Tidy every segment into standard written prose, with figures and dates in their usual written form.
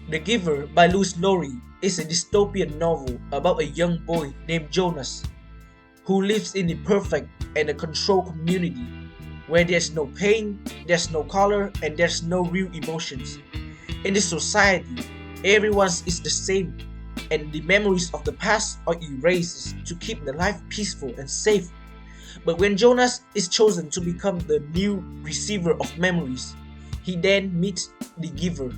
The Giver by Louis Laurie is a dystopian novel about a young boy named Jonas who lives in the perfect and a controlled community where there's no pain, there's no color, and there's no real emotions. In this society, everyone is the same, and the memories of the past are erased to keep the life peaceful and safe. But when Jonas is chosen to become the new receiver of memories, he then meets the Giver,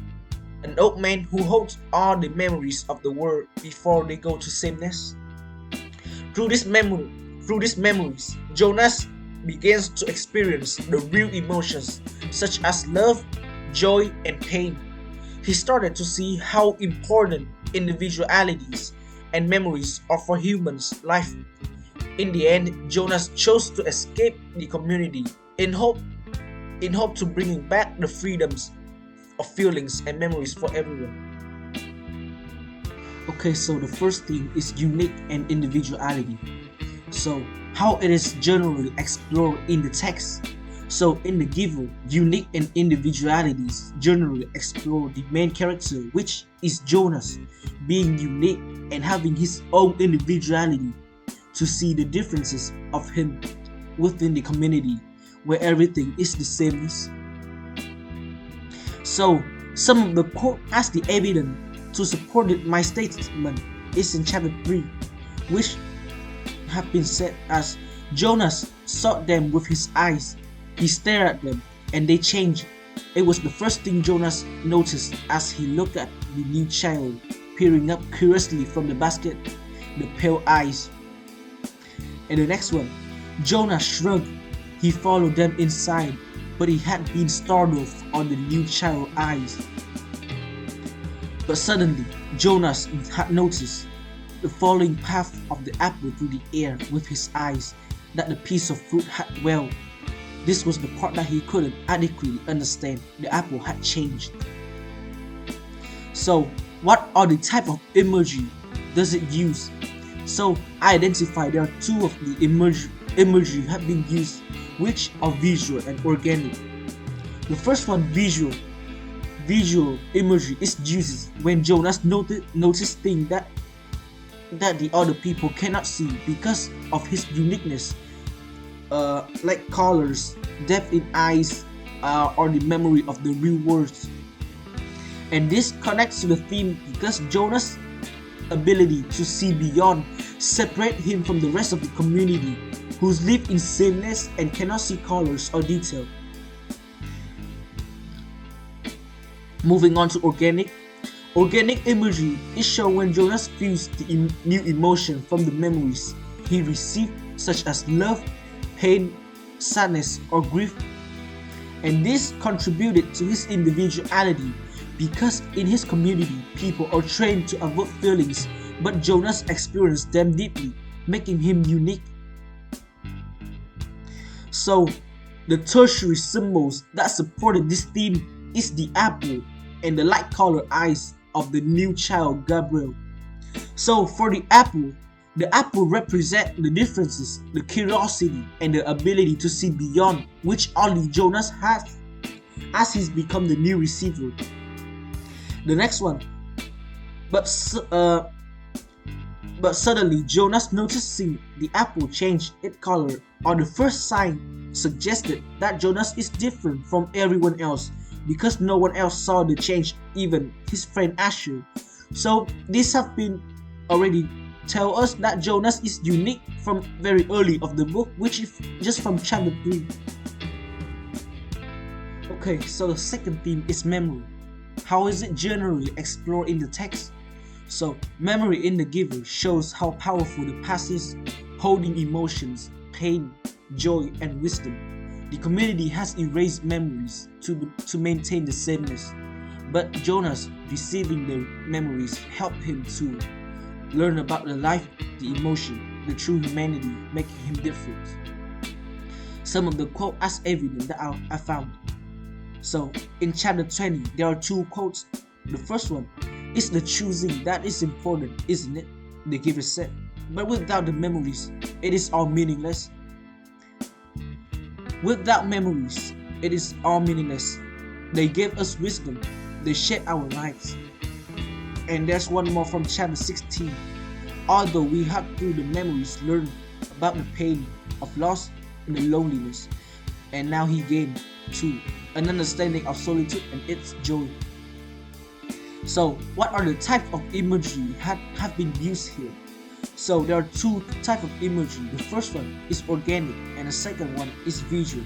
an old man who holds all the memories of the world before they go to sameness. Through this memory, through these memories, Jonas begins to experience the real emotions such as love, joy, and pain. He started to see how important individualities and memories are for humans' life. In the end, Jonas chose to escape the community in hope to bringing back the freedoms of feelings and memories for everyone. Okay, so the first theme is unique and individuality. So, how it is generally explored in the text. So, in The Giver, unique and individualities generally explore the main character, which is Jonas, being unique and having his own individuality, to see the differences of him within the community where everything is the same. So, some of the quote as the evidence to support my statement is in chapter 3, which have been said as Jonas sought them with his eyes. He stared at them and they changed. It was the first thing Jonas noticed as he looked at the new child peering up curiously from the basket, the pale eyes. And the next one, Jonas shrugged. He followed them inside, but he had been startled on the new child's eyes. But suddenly, Jonas had noticed the falling path of the apple through the air with his eyes, that the piece of fruit had well. This was the part that he couldn't adequately understand. The apple had changed. So, what are the type of imagery does it use? So, I identify there are two of the imagery have been used, which are visual and organic. The first one, visual. Visual imagery is used when Jonas noticed things that the other people cannot see because of his uniqueness, like colors, depth in eyes, or the memory of the real words. And this connects to the theme because Jonas' ability to see beyond separate him from the rest of the community who's live in sameness and cannot see colors or detail. Moving on to organic. Organic imagery is shown when Jonas feels the new emotion from the memories he received, such as love, pain, sadness, or grief. And this contributed to his individuality because in his community, people are trained to avoid feelings, but Jonas experienced them deeply, making him unique. So, the tertiary symbols that supported this theme is the apple and the light colored eyes of the new child Gabriel. So for the apple represents the differences, the curiosity, and the ability to see beyond, which only Jonas has as he's become the new receiver. The next one, but suddenly Jonas noticing the apple change its color on the first sign suggested that Jonas is different from everyone else because no one else saw the change, even his friend Asher. So these have been already tell us that Jonas is unique from very early of the book, which is just from chapter 3. Okay, so the second theme is memory. How is it generally explored in the text? So, memory in The Giver shows how powerful the past is, holding emotions, pain, joy, and wisdom. The community has erased memories to maintain the sameness, but Jonas receiving the memories helped him to learn about the life, the emotion, the true humanity, making him different. Some of the quotes as evidence that I found. So, in chapter 20, there are two quotes. The first one is the choosing that is important, isn't it? The Giver said. But without the memories, it is all meaningless. Without memories, it is all meaningless. They gave us wisdom. They shaped our lives. And there's one more from chapter 16. Although we have through the memories learned about the pain of loss and the loneliness, and now he gained too an understanding of solitude and its joy. So what are the type of imagery have been used here? So there are two types of imagery. The first one is organic and the second one is visual.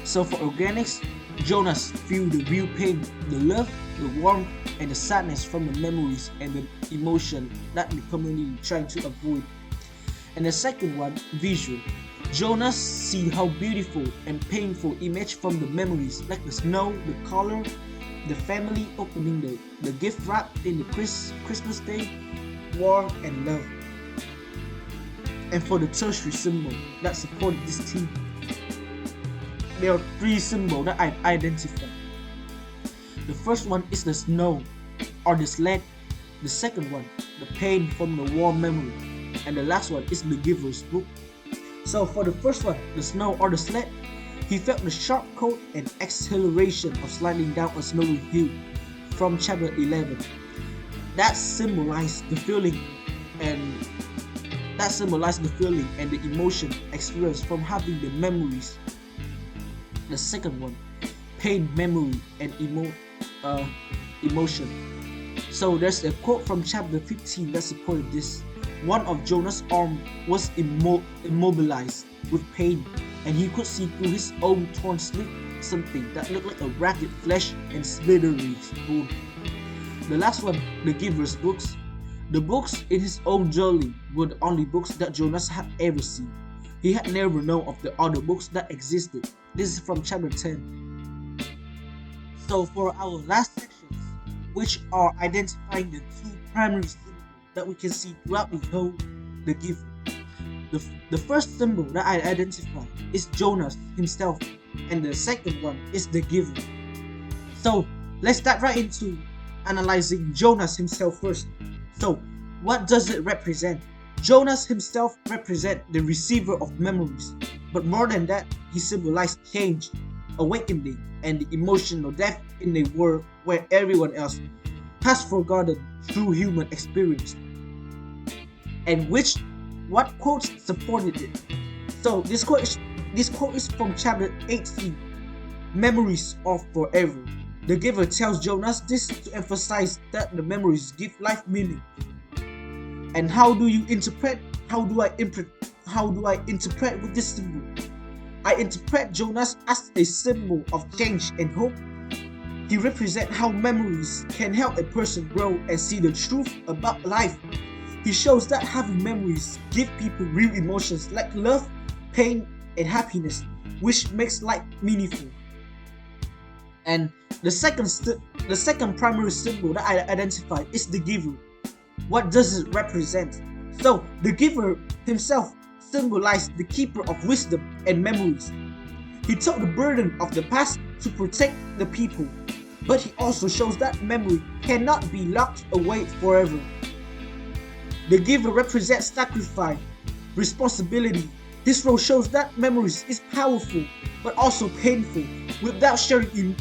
So for organics, Jonas feel the real pain, the love, the warmth, and the sadness from the memories and the emotion that the community trying to avoid. And the second one, visual. Jonas see how beautiful and painful image from the memories, like the snow, the color, the family opening the gift wrap in the Christmas day, war and love. And for the tertiary symbol that supported this theme, there are three symbols that I identified. The first one is the snow or the sled. The second one, the pain from the warm memory. And the last one is the giver's book. So for the first one, the snow or the sled, he felt the sharp cold and acceleration of sliding down a snowy hill from chapter 11. That symbolized the feeling and the emotion experienced from having the memories. The second one, pain, memory, and emotion. So there's a quote from chapter 15 that supported this. One of Jonas' arm was immobilized with pain, and he could see through his own torn sleeve something that looked like a ragged flesh and slithery bone. The last one, the giver's books. The books in his own journey were the only books that Jonas had ever seen. He had never known of the other books that existed. This is from chapter 10. So for our last sections, which are identifying the two primary symbols that we can see throughout the giver. The first symbol that I identify is Jonas himself, and the second one is the giver. So let's dive right into analyzing Jonas himself first. So what does it represent? Jonas himself represents the receiver of memories, but more than that, he symbolized change, awakening, and the emotional depth in a world where everyone else has forgotten through human experience. And what quotes supported it? So this quote is from chapter 18, Memories are Forever. The giver tells Jonas this to emphasize that the memories give life meaning. And how do I interpret with this symbol? I interpret Jonas as a symbol of change and hope. He represents how memories can help a person grow and see the truth about life. He shows that having memories give people real emotions like love, pain, and happiness, which makes life meaningful. And the second primary symbol that I identify is the giver. What does it represent? So the giver himself symbolized the keeper of wisdom and memories. He took the burden of the past to protect the people, but he also shows that memory cannot be locked away forever. The giver represents sacrifice, responsibility. His role shows that memories is powerful but also painful. Without sharing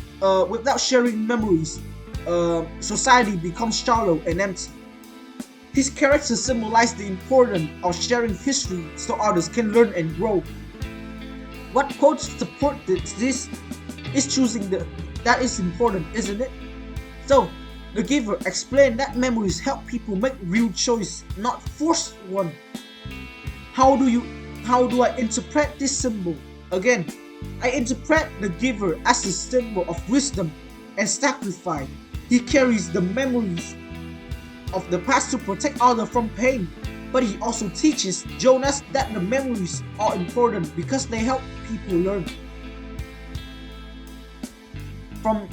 memories, society becomes shallow and empty. His character symbolizes the importance of sharing history so others can learn and grow. What quotes support this is choosing that is important, isn't it? So the giver explained that memories help people make real choice, not forced one. How do I interpret this symbol? Again, I interpret the giver as a symbol of wisdom and sacrifice. He carries the memories of the past to protect others from pain, but he also teaches Jonas that the memories are important because they help people learn. From